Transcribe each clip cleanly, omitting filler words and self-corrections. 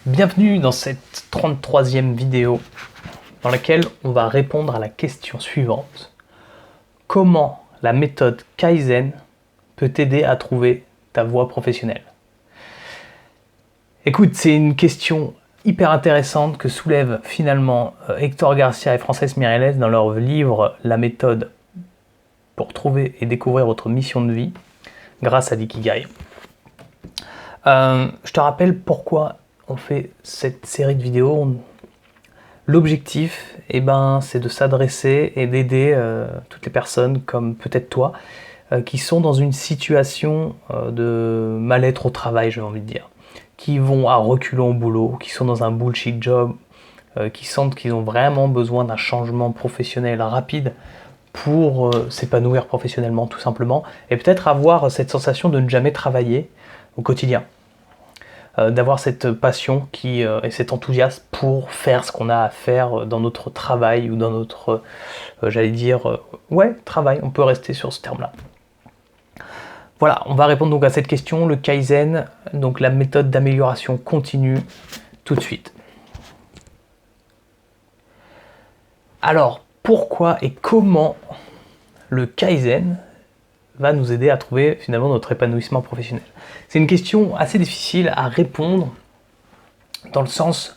Bienvenue dans cette 33e vidéo dans laquelle on va répondre à la question suivante. Comment la méthode Kaizen peut t'aider à trouver ta voie professionnelle? Écoute, c'est une question hyper intéressante que soulèvent finalement Hector Garcia et Frances Mireles dans leur livre La méthode pour trouver et découvrir votre mission de vie grâce à l'Ikigai. Je te rappelle pourquoi on fait cette série de vidéos. L'objectif, c'est de s'adresser et d'aider toutes les personnes comme peut-être toi qui sont dans une situation de mal-être au travail, j'ai envie de dire, qui vont à reculons au boulot, qui sont dans un bullshit job, qui sentent qu'ils ont vraiment besoin d'un changement professionnel rapide pour s'épanouir professionnellement tout simplement, et peut-être avoir cette sensation de ne jamais travailler au quotidien. D'avoir cette passion et cet enthousiasme pour faire ce qu'on a à faire dans notre travail ou dans notre, travail, on peut rester sur ce terme-là. Voilà, on va répondre donc à cette question, le Kaizen, donc la méthode d'amélioration continue, tout de suite. Alors, pourquoi et comment le Kaizen va nous aider à trouver finalement notre épanouissement professionnel? C'est une question assez difficile à répondre dans le sens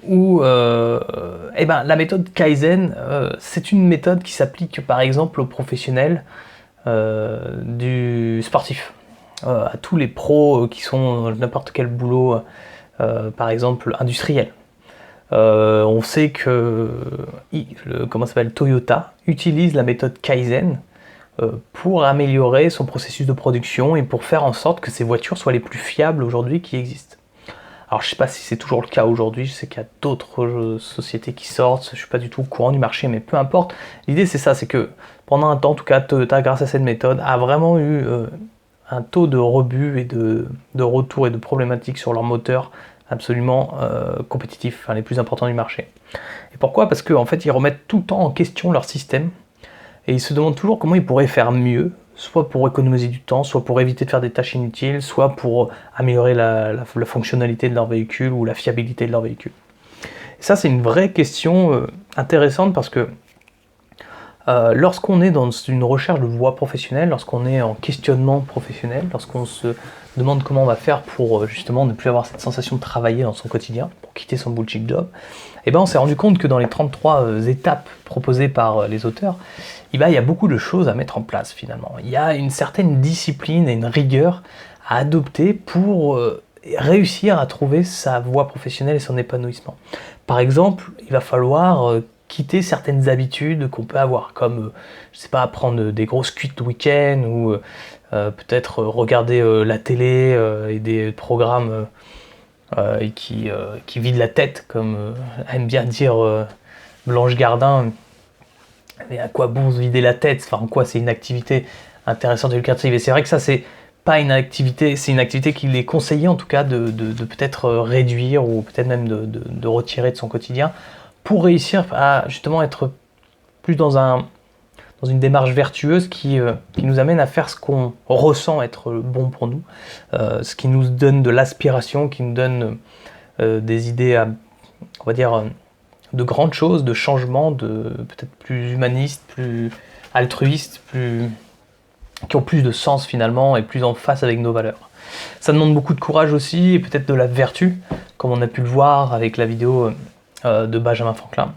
où la méthode Kaizen, c'est une méthode qui s'applique par exemple aux professionnels du sportif, à tous les pros qui sont dans n'importe quel boulot, par exemple industriel. On sait que Toyota utilise la méthode Kaizen pour améliorer son processus de production et pour faire en sorte que ces voitures soient les plus fiables aujourd'hui qui existent. Alors je ne sais pas si c'est toujours le cas aujourd'hui, je sais qu'il y a d'autres sociétés qui sortent, je ne suis pas du tout au courant du marché, mais peu importe. L'idée c'est ça, c'est que pendant un temps, en tout cas, Toyota, grâce à cette méthode, a vraiment eu un taux de rebut et de retour et de problématiques sur leur moteur absolument compétitifs, les plus importants du marché. Et pourquoi? Parce qu'en fait, ils remettent tout le temps en question leur système. Et ils se demandent toujours comment ils pourraient faire mieux, soit pour économiser du temps, soit pour éviter de faire des tâches inutiles, soit pour améliorer la fonctionnalité de leur véhicule ou la fiabilité de leur véhicule. Et ça, c'est une vraie question intéressante parce que lorsqu'on est dans une recherche de voie professionnelle, lorsqu'on est en questionnement professionnel, lorsqu'on se demande comment on va faire pour justement ne plus avoir cette sensation de travailler dans son quotidien, pour quitter son bullshit job, on s'est rendu compte que dans les 33 étapes proposées par les auteurs, il y a beaucoup de choses à mettre en place finalement. Il y a une certaine discipline et une rigueur à adopter pour réussir à trouver sa voie professionnelle et son épanouissement. Par exemple, il va falloir quitter certaines habitudes qu'on peut avoir, comme, prendre des grosses cuites le week-end, ou peut-être regarder la télé et des programmes qui vident la tête, comme aime bien dire Blanche Gardin. Mais à quoi bon se vider la tête? En quoi c'est une activité intéressante et lucrative? Et c'est vrai que ça, c'est pas une activité, c'est une activité qu'il est conseillé en tout cas de peut-être réduire ou peut-être même de retirer de son quotidien pour réussir à justement être plus dans une démarche vertueuse qui nous amène à faire ce qu'on ressent être bon pour nous, ce qui nous donne de l'aspiration, qui nous donne des idées, on va dire, de grandes choses, de changements, peut-être plus humanistes, plus altruistes, qui ont plus de sens finalement et plus en phase avec nos valeurs. Ça demande beaucoup de courage aussi et peut-être de la vertu, comme on a pu le voir avec la vidéo de Benjamin Franklin.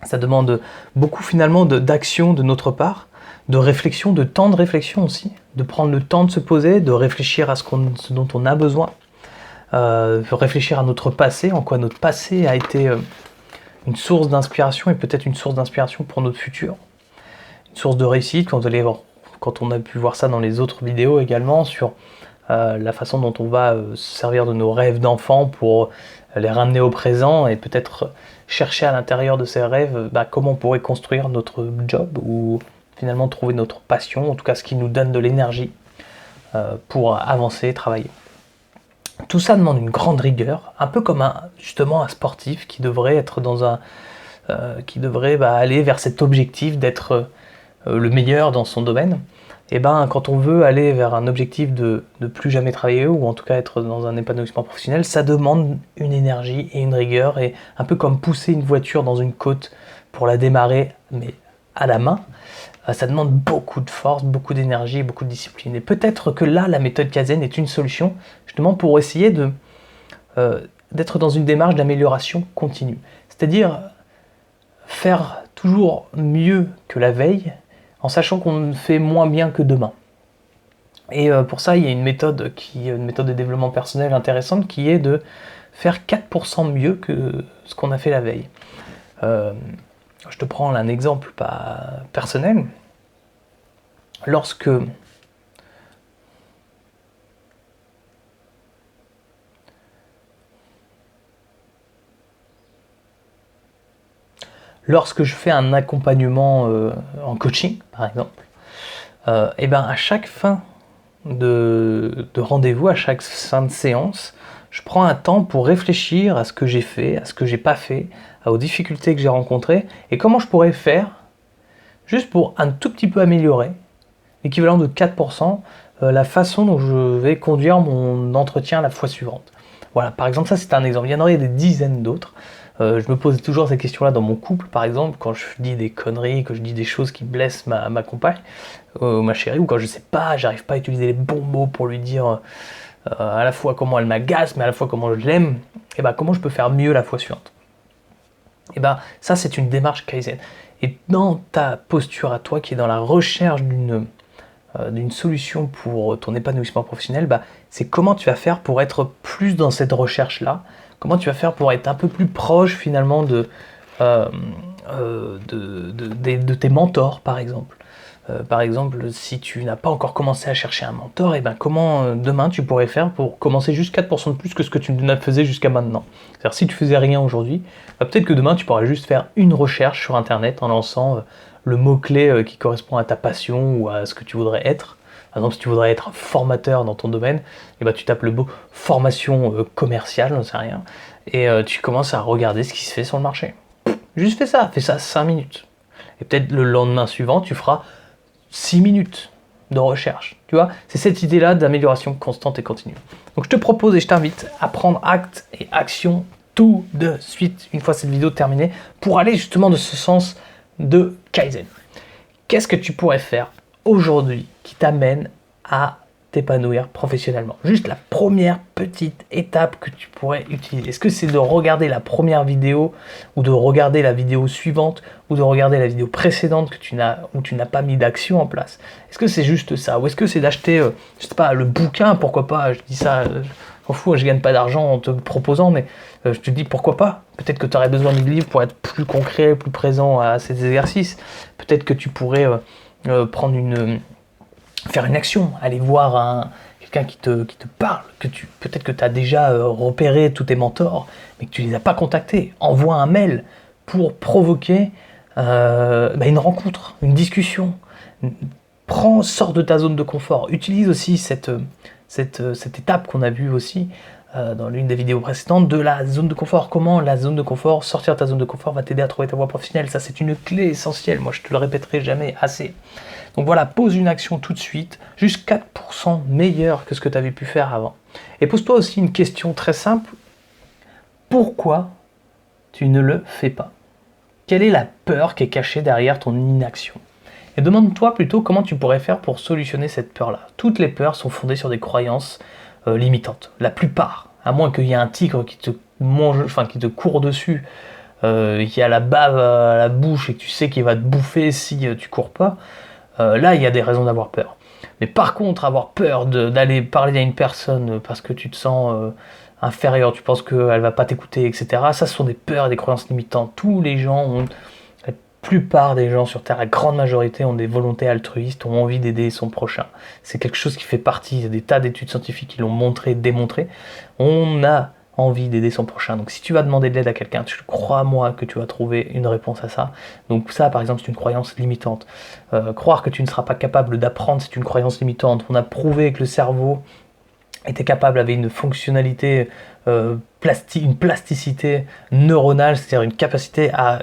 Ça demande beaucoup finalement d'action de notre part, de réflexion, de temps de réflexion aussi, de prendre le temps de se poser, de réfléchir à ce dont on a besoin, de réfléchir à notre passé, en quoi notre passé a été une source d'inspiration et peut-être une source d'inspiration pour notre futur, une source de réussite, quand on a pu voir ça dans les autres vidéos également, sur la façon dont on va se servir de nos rêves d'enfant pour les ramener au présent et peut-être chercher à l'intérieur de ces rêves comment on pourrait construire notre job ou finalement trouver notre passion, en tout cas ce qui nous donne de l'énergie pour avancer et travailler. Tout ça demande une grande rigueur, un peu comme un sportif qui devrait être aller vers cet objectif d'être le meilleur dans son domaine. Et ben, quand on veut aller vers un objectif de plus jamais travailler, ou en tout cas être dans un épanouissement professionnel, ça demande une énergie et une rigueur, et un peu comme pousser une voiture dans une côte pour la démarrer, mais à la main, ça demande beaucoup de force, beaucoup d'énergie, beaucoup de discipline. Et peut-être que là, la méthode Kaizen est une solution, justement pour essayer d'être dans une démarche d'amélioration continue. C'est-à-dire faire toujours mieux que la veille, en sachant qu'on fait moins bien que demain. Et pour ça, il y a une méthode de développement personnel intéressante qui est de faire 4% mieux que ce qu'on a fait la veille. Je te prends un exemple pas personnel. Lorsque je fais un accompagnement en coaching, par exemple, et ben à chaque fin de rendez-vous, à chaque fin de séance, je prends un temps pour réfléchir à ce que j'ai fait, à ce que j'ai pas fait, aux difficultés que j'ai rencontrées, et comment je pourrais faire, juste pour un tout petit peu améliorer, l'équivalent de 4%, la façon dont je vais conduire mon entretien la fois suivante. Voilà, par exemple, ça c'est un exemple. Il y en aurait des dizaines d'autres. Je me pose toujours ces questions-là dans mon couple, par exemple, quand je dis des conneries, quand je dis des choses qui blessent ma compagne, ma chérie, ou quand je sais pas, j'arrive pas à utiliser les bons mots pour lui dire à la fois comment elle m'agace, mais à la fois comment je l'aime, et ben comment je peux faire mieux la fois suivante. Et ben ça c'est une démarche Kaizen. Et dans ta posture à toi, qui est dans la recherche d'une solution pour ton épanouissement professionnel, bah, c'est comment tu vas faire pour être plus dans cette recherche-là, comment tu vas faire pour être un peu plus proche finalement de tes mentors, par exemple. Par exemple, si tu n'as pas encore commencé à chercher un mentor, et ben comment demain tu pourrais faire pour commencer juste 4% de plus que ce que tu ne faisais jusqu'à maintenant. C'est-à-dire si tu faisais rien aujourd'hui, bah, peut-être que demain tu pourrais juste faire une recherche sur internet en lançant le mot-clé qui correspond à ta passion ou à ce que tu voudrais être. Par exemple, si tu voudrais être formateur dans ton domaine, et ben tu tapes le mot formation commerciale, j'en sais rien, et tu commences à regarder ce qui se fait sur le marché. Juste fais ça 5 minutes. Et peut-être le lendemain suivant, tu feras 6 minutes de recherche. Tu vois, c'est cette idée-là d'amélioration constante et continue. Donc je te propose et je t'invite à prendre acte et action tout de suite, une fois cette vidéo terminée, pour aller justement de ce sens de Kaizen. Qu'est-ce que tu pourrais faire aujourd'hui qui t'amène à t'épanouir professionnellement? Juste la première petite étape que tu pourrais utiliser. Est-ce que c'est de regarder la première vidéo, ou de regarder la vidéo suivante, ou de regarder la vidéo précédente où tu n'as pas mis d'action en place? Est-ce que c'est juste ça? Ou est-ce que c'est d'acheter, je sais pas, le bouquin? Pourquoi pas? Je dis ça, je m'en fous, je gagne pas d'argent en te proposant, mais je te dis pourquoi pas? Peut-être que tu aurais besoin de livres pour être plus concret, plus présent à ces exercices. Peut-être que tu pourrais faire une action, aller voir quelqu'un qui te parle, peut-être que tu as déjà repéré tous tes mentors, mais que tu ne les as pas contactés. Envoie un mail pour provoquer une rencontre, une discussion. Sors de ta zone de confort. Utilise aussi cette étape qu'on a vue aussi dans l'une des vidéos précédentes de la zone de confort. Comment la zone de confort, sortir de ta zone de confort va t'aider à trouver ta voie professionnelle. Ça, c'est une clé essentielle. Moi, je te le répéterai jamais assez. Donc voilà, pose une action tout de suite, juste 4% meilleure que ce que tu avais pu faire avant. Et pose-toi aussi une question très simple. Pourquoi tu ne le fais pas? Quelle est la peur qui est cachée derrière ton inaction? Et demande-toi plutôt comment tu pourrais faire pour solutionner cette peur-là. Toutes les peurs sont fondées sur des croyances limitantes. La plupart, à moins qu'il y ait un tigre qui te qui te court dessus, qui a la bave à la bouche et que tu sais qu'il va te bouffer si tu cours pas. Là, il y a des raisons d'avoir peur. Mais par contre, avoir peur d'aller parler à une personne parce que tu te sens inférieur, tu penses qu'elle va pas t'écouter, etc. Ça, ce sont des peurs et des croyances limitantes. La plupart des gens sur Terre, la grande majorité, ont des volontés altruistes, ont envie d'aider son prochain. C'est quelque chose qui fait partie, il y a des tas d'études scientifiques qui l'ont montré, démontré. On a envie d'aider son prochain. Donc si tu vas demander de l'aide à quelqu'un, crois-moi que tu vas trouver une réponse à ça. Donc ça, par exemple, c'est une croyance limitante. Croire que tu ne seras pas capable d'apprendre, c'est une croyance limitante. On a prouvé que le cerveau était capable, avait une fonctionnalité, une plasticité neuronale, c'est-à-dire une capacité à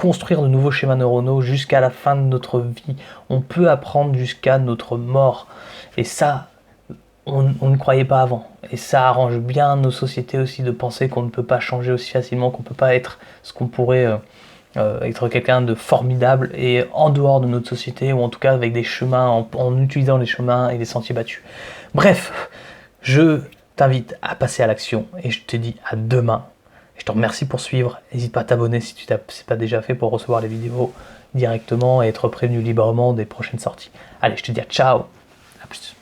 construire de nouveaux schémas neuronaux jusqu'à la fin de notre vie. On peut apprendre jusqu'à notre mort. Et ça, on ne croyait pas avant. Et ça arrange bien nos sociétés aussi de penser qu'on ne peut pas changer aussi facilement, qu'on ne peut pas être ce qu'on pourrait être quelqu'un de formidable et en dehors de notre société, ou en tout cas avec des chemins, en utilisant les chemins et les sentiers battus. Bref, je t'invite à passer à l'action et je te dis à demain. Je te remercie pour suivre. N'hésite pas à t'abonner si tu n'as pas déjà fait pour recevoir les vidéos directement et être prévenu librement des prochaines sorties. Allez, je te dis à ciao. À plus.